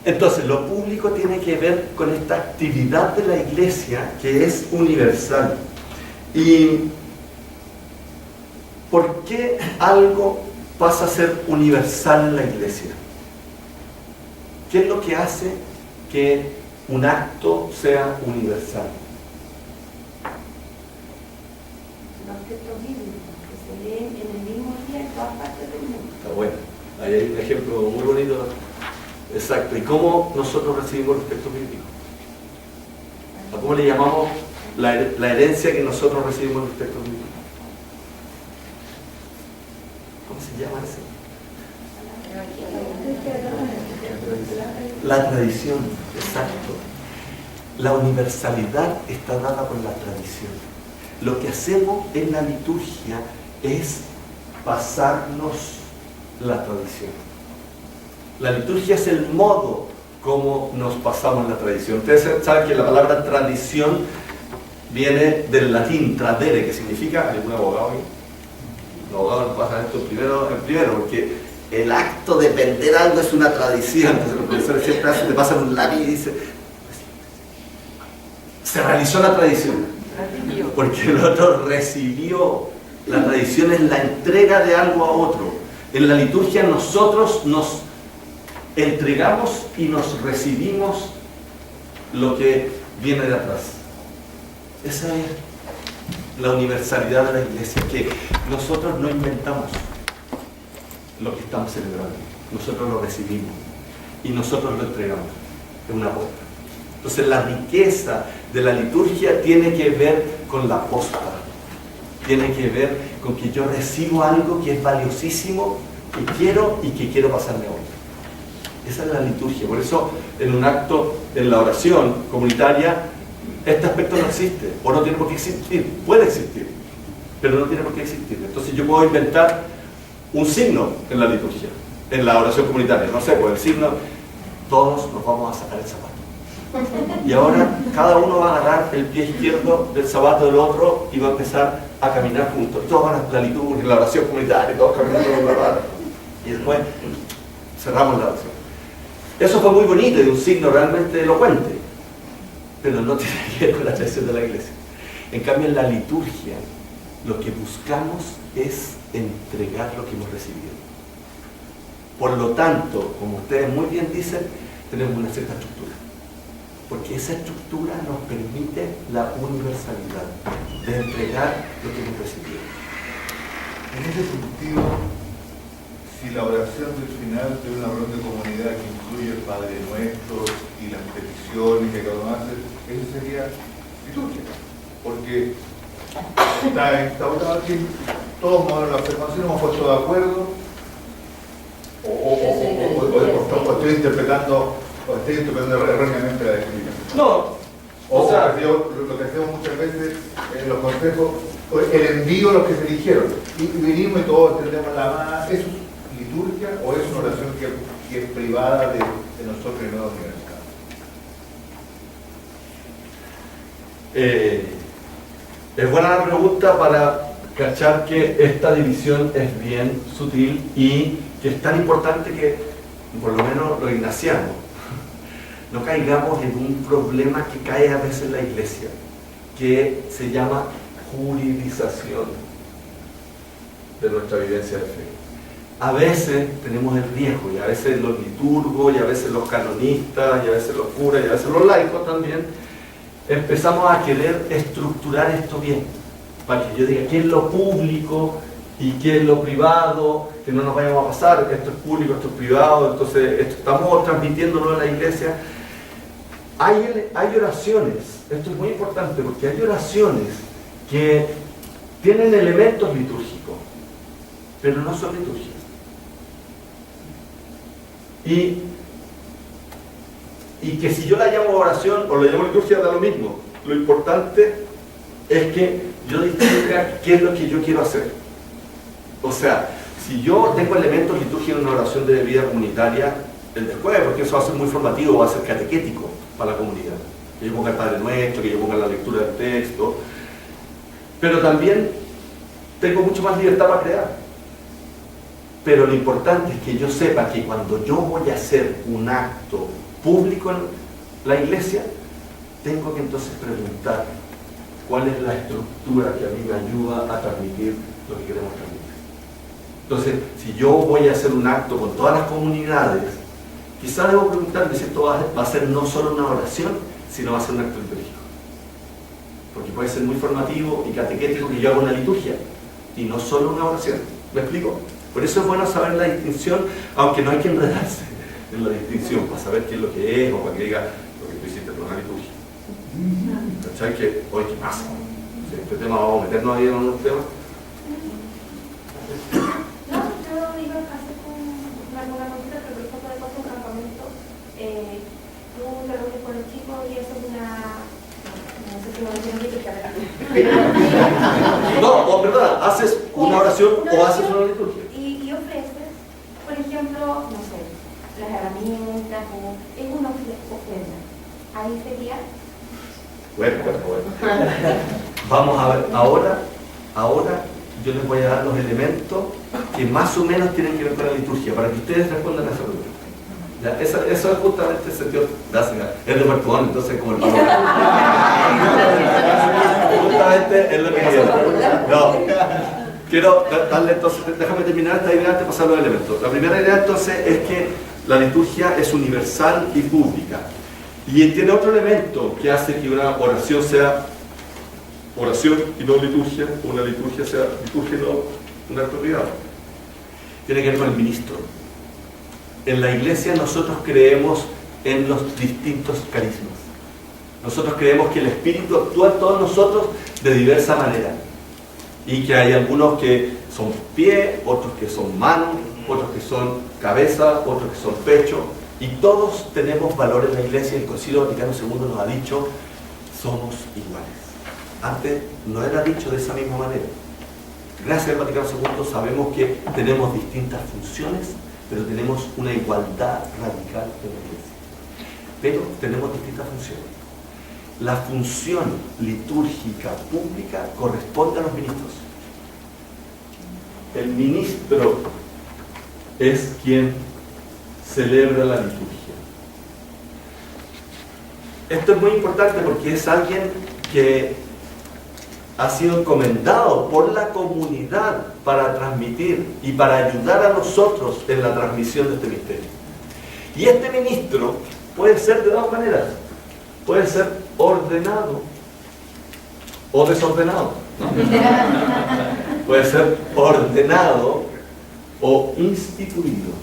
Entonces, lo público tiene que ver con esta actividad de la iglesia que es universal. ¿Y por qué algo pasa a ser universal en la iglesia? ¿Qué es lo que hace que un acto sea universal? Los textos bíblicos que se leen en el mismo día en todas partes del mundo. Está bueno. Ahí hay un ejemplo muy bonito. Exacto. ¿Y cómo nosotros recibimos los textos bíblicos? ¿A cómo le llamamos la herencia que nosotros recibimos en los textos bíblicos? ¿Cómo se llama eso? La tradición, exacto. La universalidad está dada por la tradición. Lo que hacemos en la liturgia es pasarnos la tradición. La liturgia es el modo como nos pasamos la tradición. Ustedes saben que la palabra tradición viene del latín tradere, que significa, ¿algún abogado ahí? Los abogados nos pasan esto primero, porque el acto de vender algo es una tradición. Entonces los profesores siempre te pasan un lápiz y dicen, se realizó la tradición. Porque el otro recibió. La tradición es la entrega de algo a otro. En la liturgia nosotros nos entregamos y nos recibimos lo que viene de atrás. Esa es la universalidad de la iglesia, que nosotros no inventamos lo que estamos celebrando, nosotros lo recibimos y nosotros lo entregamos. Es una apuesta. Entonces la riqueza de la liturgia tiene que ver con la aposta, tiene que ver con que yo recibo algo que es valiosísimo, que quiero pasarme a otro. Esa es la liturgia. Por eso en un acto, en la oración comunitaria, este aspecto no existe, o no tiene por qué existir. Puede existir, pero no tiene por qué existir. Entonces yo puedo inventar un signo en la liturgia, en la oración comunitaria. No sé, pues el signo, todos nos vamos a sacar el zapato. Y ahora cada uno va a agarrar el pie izquierdo del zapato del otro y va a empezar a caminar juntos. Todos van a la liturgia, la oración comunitaria, todos caminando con la mano. Y después cerramos la oración. Eso fue muy bonito y un signo realmente elocuente, pero no tiene que ver con la tradición de la iglesia. En cambio, en la liturgia, lo que buscamos es entregar lo que hemos recibido. Por lo tanto, como ustedes muy bien dicen, tenemos una cierta estructura. Porque esa estructura nos permite la universalidad de entregar lo que hemos recibido. En ese sentido, si la oración del final de una reunión de comunidad que incluye el Padre Nuestro y las peticiones que cada uno hace, eso sería liturgia. Porque está instaurado aquí, todos modelos de afirmación, hemos puesto de acuerdo, o estoy interpretando erróneamente la definición. No, O sea, lo que hacemos muchas veces en los consejos, el envío a los que se eligieron. Y venimos y todos entendemos la más. ¿Eso es liturgia o es una oración que es privada de nosotros y no universal? Es buena la pregunta para cachar que esta división es bien sutil y que es tan importante que, por lo menos los ignacianos, no caigamos en un problema que cae a veces en la iglesia, que se llama juridización de nuestra vivencia de fe. A veces tenemos el riesgo, y a veces los liturgos, y a veces los canonistas, y a veces los curas, y a veces los laicos también, empezamos a querer estructurar esto bien, para que yo diga qué es lo público y qué es lo privado, que no nos vayamos a pasar, esto es público, esto es privado, entonces esto estamos transmitiéndolo en la iglesia. Hay oraciones, esto es muy importante, porque hay oraciones que tienen elementos litúrgicos, pero no son litúrgicas. Y que si yo la llamo oración o la llamo liturgia da lo mismo. Lo importante es que yo distinga qué es lo que yo quiero hacer. O sea, si yo tengo elementos litúrgicos en una oración de vida comunitaria, el después, porque eso va a ser muy formativo, va a ser catequético para la comunidad. Que yo ponga el Padre Nuestro, que yo ponga la lectura del texto. Pero también tengo mucho más libertad para crear. Pero lo importante es que yo sepa que cuando yo voy a hacer un acto público en la iglesia, tengo que entonces preguntar cuál es la estructura que a mí me ayuda a transmitir lo que queremos transmitir. Entonces, si yo voy a hacer un acto con todas las comunidades, quizás debo preguntarme si esto va a ser no solo una oración, sino va a ser un acto litúrgico. Porque puede ser muy formativo y catequético que yo haga una liturgia y no solo una oración. ¿Me explico? Por eso es bueno saber la distinción, aunque no hay que enredarse en la distinción, para saber qué es lo que es o para que diga lo que tú hiciste con una liturgia. ¿Cachai? Que, oye, ¿qué pasa? Si este tema vamos a meternos ahí en unos temas. No, yo iba a hacer con alguna cosita, pero por ejemplo, después de un campamento, tú te reúnes con los chicos y eso es una... No sé si me lo entiendo bien, No, o perdona, haces una oración o haces una liturgia. y ofreces, por ejemplo, no sé, las herramientas o es una ofrenda. Ahí sería... Bueno. Vamos a ver, ahora yo les voy a dar los elementos que más o menos tienen que ver con la liturgia, para que ustedes respondan a esa pregunta. ¿Ya? Eso es justamente el sentido, es de Puerto, entonces como el palo. Justamente es lo que quiero. No, quiero darle entonces, déjame terminar esta idea antes de pasar los elementos. La primera idea entonces es que la liturgia es universal y pública. Y tiene otro elemento que hace que una oración sea oración y no liturgia, o una liturgia sea liturgia y no una acto privado. Tiene que ver con el ministro. En la iglesia nosotros creemos en los distintos carismas. Nosotros creemos que el Espíritu actúa en todos nosotros de diversa manera. Y que hay algunos que son pie, otros que son mano, otros que son cabeza, otros que son pecho. Y todos tenemos valor en la iglesia. El Concilio Vaticano II nos ha dicho, somos iguales. Antes no era dicho de esa misma manera. Gracias al Vaticano II sabemos que tenemos distintas funciones, pero tenemos una igualdad radical en la iglesia. Pero tenemos distintas funciones. La función litúrgica pública corresponde a los ministros. El ministro es quien celebra la liturgia. Esto es muy importante porque es alguien que ha sido encomendado por la comunidad para transmitir y para ayudar a nosotros en la transmisión de este misterio. Y este ministro puede ser de dos maneras. Puede ser ordenado o desordenado. Puede ser ordenado o instituido.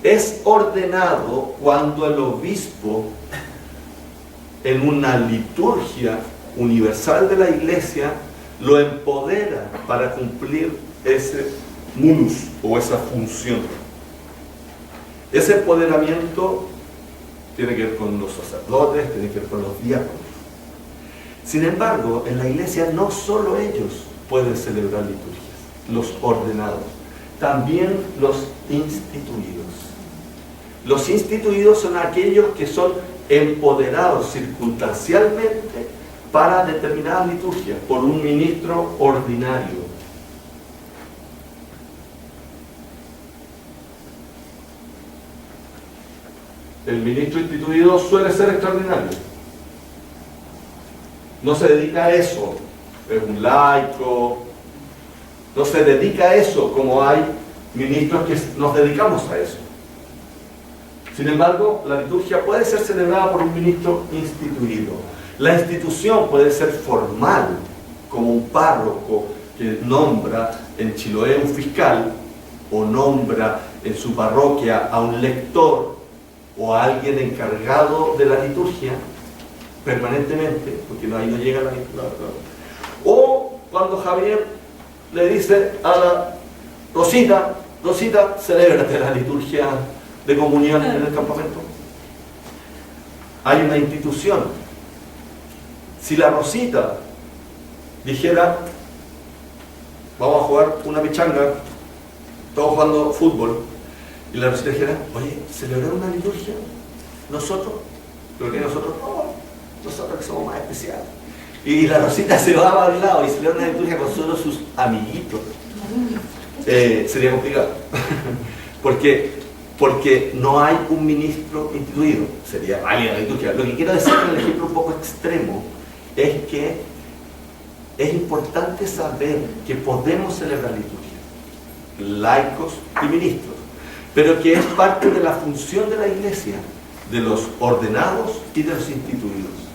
Es ordenado cuando el obispo, en una liturgia universal de la iglesia, lo empodera para cumplir ese munus o esa función. Ese empoderamiento tiene que ver con los sacerdotes, tiene que ver con los diáconos. Sin embargo, en la iglesia no solo ellos pueden celebrar liturgias, los ordenados, también los instituidos. Los instituidos son aquellos que son empoderados circunstancialmente para determinadas liturgias por un ministro ordinario. El ministro instituido suele ser extraordinario. No se dedica a eso, es un laico, no se dedica a eso como hay ministros que nos dedicamos a eso. Sin embargo, la liturgia puede ser celebrada por un ministro instituido. La institución puede ser formal, como un párroco que nombra en Chiloé un fiscal, o nombra en su parroquia a un lector, o a alguien encargado de la liturgia, permanentemente, porque ahí no llega la liturgia. O cuando Javier le dice a la Rosita, celébrate la liturgia de comunión en el campamento. Hay una institución. Si la Rosita dijera, vamos a jugar una pichanga, todos jugando fútbol, y la Rosita dijera, oye, celebrar una liturgia, nosotros, pero que nosotros que somos más especiales. Y la Rosita se va al lado y celebra una liturgia con solo sus amiguitos. Sería complicado. porque no hay un ministro instituido, sería válida la liturgia. Lo que quiero decir en el ejemplo un poco extremo es que es importante saber que podemos celebrar liturgia, laicos y ministros, pero que es parte de la función de la Iglesia, de los ordenados y de los instituidos.